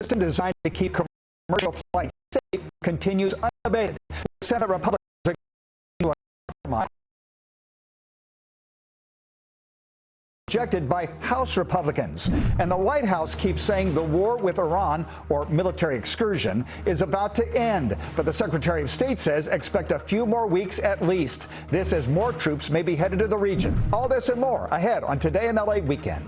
system designed to keep commercial flights safe continues unabated. Senate Republicans are going to compromise. Rejected by House Republicans. And the White House keeps saying the war with Iran, or military excursion, is about to end. But the Secretary of State says expect a few more weeks at least. This as more troops may be headed to the region. All this and more ahead on Today in LA Weekend.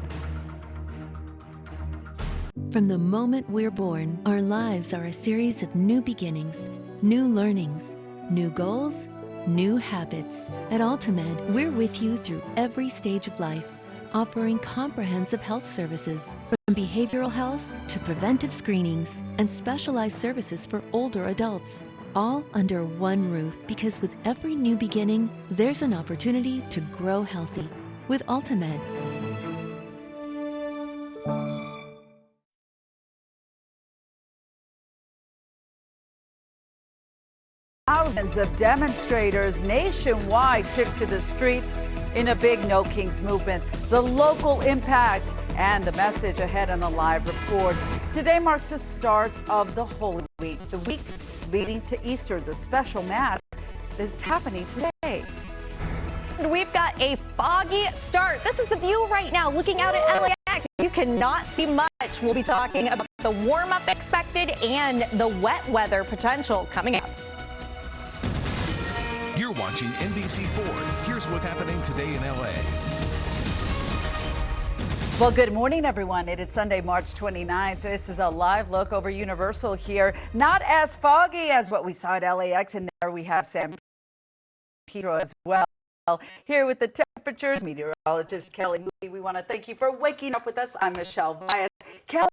From the moment we're born, our lives are a series of new beginnings, new learnings, new goals, new habits. At Ultimed, we're with you through every stage of life, offering comprehensive health services, from behavioral health to preventive screenings and specialized services for older adults, all under one roof, because with every new beginning, there's an opportunity to grow healthy. With Ultimed. Thousands of demonstrators nationwide took to the streets in a big No Kings movement. The local impact and the message ahead on a live report. Today marks the start of the Holy Week, the week leading to Easter, the special Mass that's happening today. We've got a foggy start. This is the view right now looking out at LAX. You cannot see much. We'll be talking about the warm-up expected and the wet weather potential coming up. You're watching NBC4. Here's what's happening today in LA. Well, good morning, everyone. It is Sunday, March 29th. This is a live look over Universal here. Not as foggy as what we saw at LAX, and there we have San Pedro as well. Here with the temperatures, meteorologist Kelly Moody. We want to thank you for waking up with us. I'm Michelle Bias. Kelly.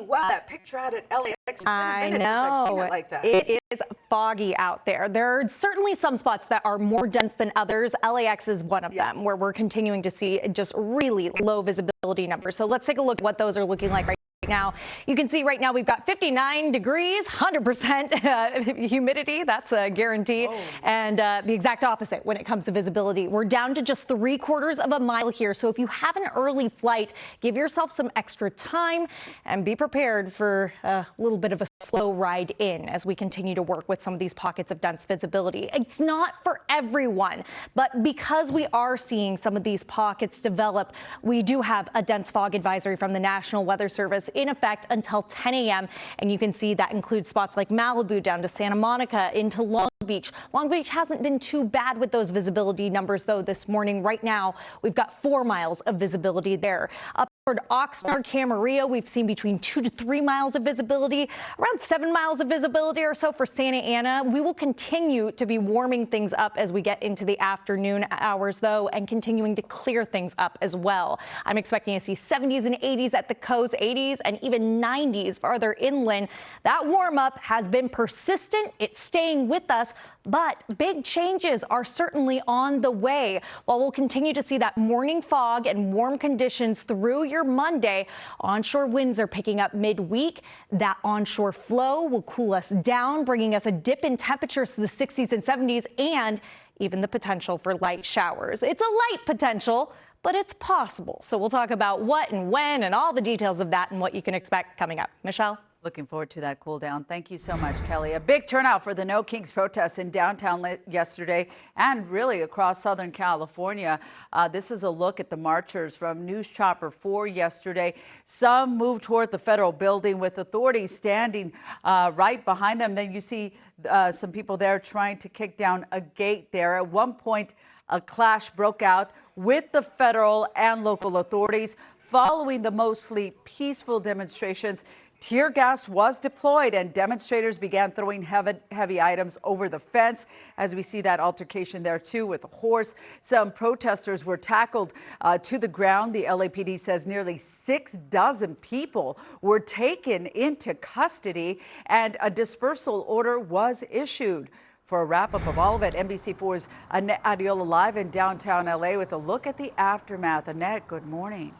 Wow, that picture out at LAX. It's been a minute since I've seen it like that. It is foggy out there. There are certainly some spots that are more dense than others. LAX is one of them, where we're continuing to see just really low visibility numbers. So let's take a look at what those are looking like right now. You can see right now we've got 59 degrees, 100% humidity. That's a guarantee. And the exact opposite when it comes to visibility. We're down to just 3/4 of a mile here. So if you have an early flight, give yourself some extra time and be prepared for a little bit of a slow ride in as we continue to work with some of these pockets of dense visibility. It's not for everyone, but because we are seeing some of these pockets develop, we do have a dense fog advisory from the National Weather Service in effect until 10 a.m. And you can see that includes spots like Malibu down to Santa Monica into Long Beach. Long Beach hasn't been too bad with those visibility numbers, though, this morning. Right now, we've got 4 miles of visibility there. Up toward Oxnard, Camarillo, we've seen between 2 to 3 miles of visibility, around 7 miles of visibility or so for Santa Ana. We will continue to be warming things up as we get into the afternoon hours, though, and continuing to clear things up as well. I'm expecting to see 70s and 80s at the coast, 80s and even 90s farther inland. That warm up has been persistent. It's staying with us, but big changes are certainly on the way. While we'll continue to see that morning fog and warm conditions through your Monday, onshore winds are picking up midweek. That onshore flow will cool us down, bringing us a dip in temperatures to the 60s and 70s and even the potential for light showers. It's a light potential, but it's possible. So we'll talk about what and when and all the details of that and what you can expect coming up. Michelle? Looking forward to that cool down. Thank you so much, Kelly. A big turnout for the No Kings protests in downtown yesterday and really across Southern California. This is a look at the marchers from News Chopper 4 yesterday. Some moved toward the federal building with authorities standing right behind them. Then you see some people there trying to kick down a gate there. At one point, a clash broke out with the federal and local authorities following the mostly peaceful demonstrations. Tear gas was deployed and demonstrators began throwing heavy items over the fence. As we see that altercation there, too, with a horse. Some protesters were tackled to the ground. The LAPD says nearly 6 dozen people were taken into custody and a dispersal order was issued. For a wrap-up of all of it, NBC4's Annette Adiola live in downtown LA with a look at the aftermath. Annette, good morning.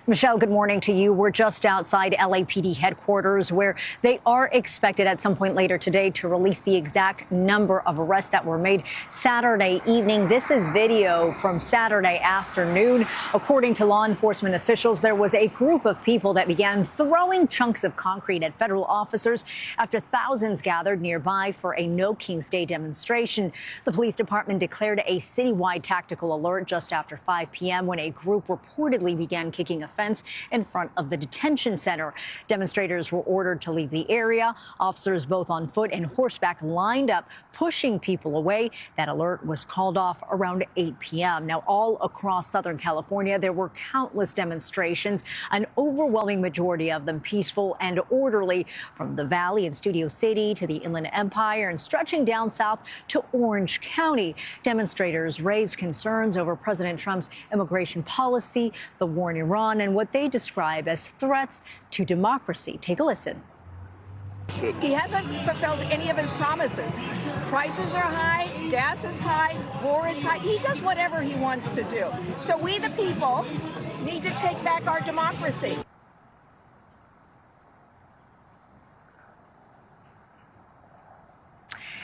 Michelle, good morning to you. We're just outside LAPD headquarters, where they are expected at some point later today to release the exact number of arrests that were made Saturday evening. This is video from Saturday afternoon. According to law enforcement officials, there was a group of people that began throwing chunks of concrete at federal officers after thousands gathered nearby for a No Kings Day demonstration. The police department declared a citywide tactical alert just after 5 p.m. when a group reportedly began kicking a fence in front of the detention center. Demonstrators were ordered to leave the area. Officers both on foot and horseback lined up, pushing people away. That alert was called off around 8 p.m. Now, all across Southern California, there were countless demonstrations, an overwhelming majority of them peaceful and orderly, from the Valley and Studio City to the Inland Empire and stretching down south to Orange County. Demonstrators raised concerns over President Trump's immigration policy, the war in Iran, and what they describe as threats to democracy. Take a listen. He hasn't fulfilled any of his promises. Prices are high, gas is high, war is high. He does whatever he wants to do. So we, the people, need to take back our democracy.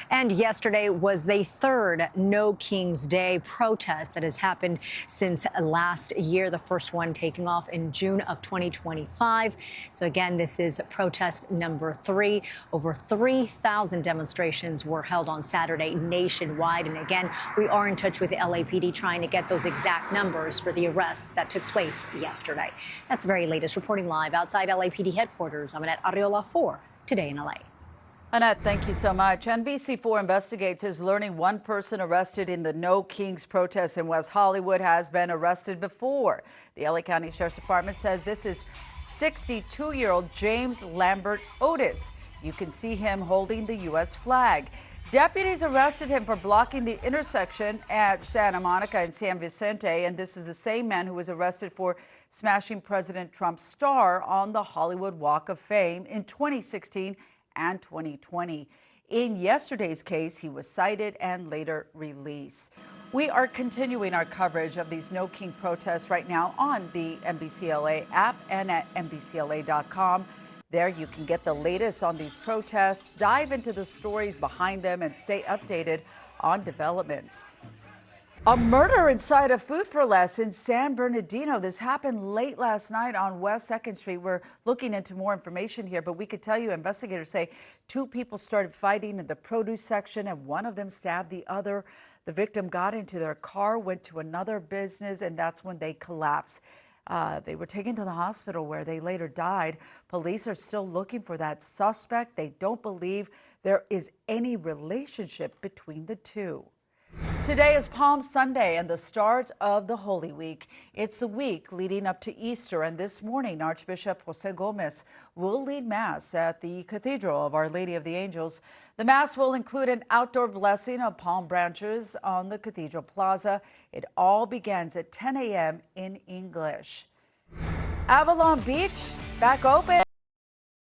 And yesterday was the third No Kings Day protest that has happened since last year, the first one taking off in June of 2025. So again, this is protest number 3. Over 3,000 demonstrations were held on Saturday nationwide. And again, we are in touch with the LAPD trying to get those exact numbers for the arrests that took place yesterday. That's the very latest. Reporting live outside LAPD headquarters, I'm Annette Arriola for Today in LA. Annette, thank you so much. NBC4 Investigates is learning one person arrested in the No Kings protest in West Hollywood has been arrested before. The LA County Sheriff's Department says this is 62-year-old James Lambert Otis. You can see him holding the U.S. flag. Deputies arrested him for blocking the intersection at Santa Monica and San Vicente, and this is the same man who was arrested for smashing President Trump's star on the Hollywood Walk of Fame in 2016 and 2020. In yesterday's case, he was cited and later released. We are continuing our coverage of these No King protests right now on the NBCLA app and at NBCLA.com. There you can get the latest on these protests, dive into the stories behind them, and stay updated on developments. A murder inside a Food for Less in San Bernardino. This happened late last night on West 2nd Street. We're looking into more information here, but we could tell you investigators say 2 people started fighting in the produce section and one of them stabbed the other. The victim got into their car, went to another business, and that's when they collapsed. They were taken to the hospital where they later died. Police are still looking for that suspect. They don't believe there is any relationship between the two. Today is Palm Sunday and the start of the Holy Week. It's the week leading up to Easter, and this morning Archbishop Jose Gomez will lead Mass at the Cathedral of Our Lady of the Angels. The Mass will include an outdoor blessing of palm branches on the Cathedral Plaza. It all begins at 10 a.m. in English. Avalon Beach back open.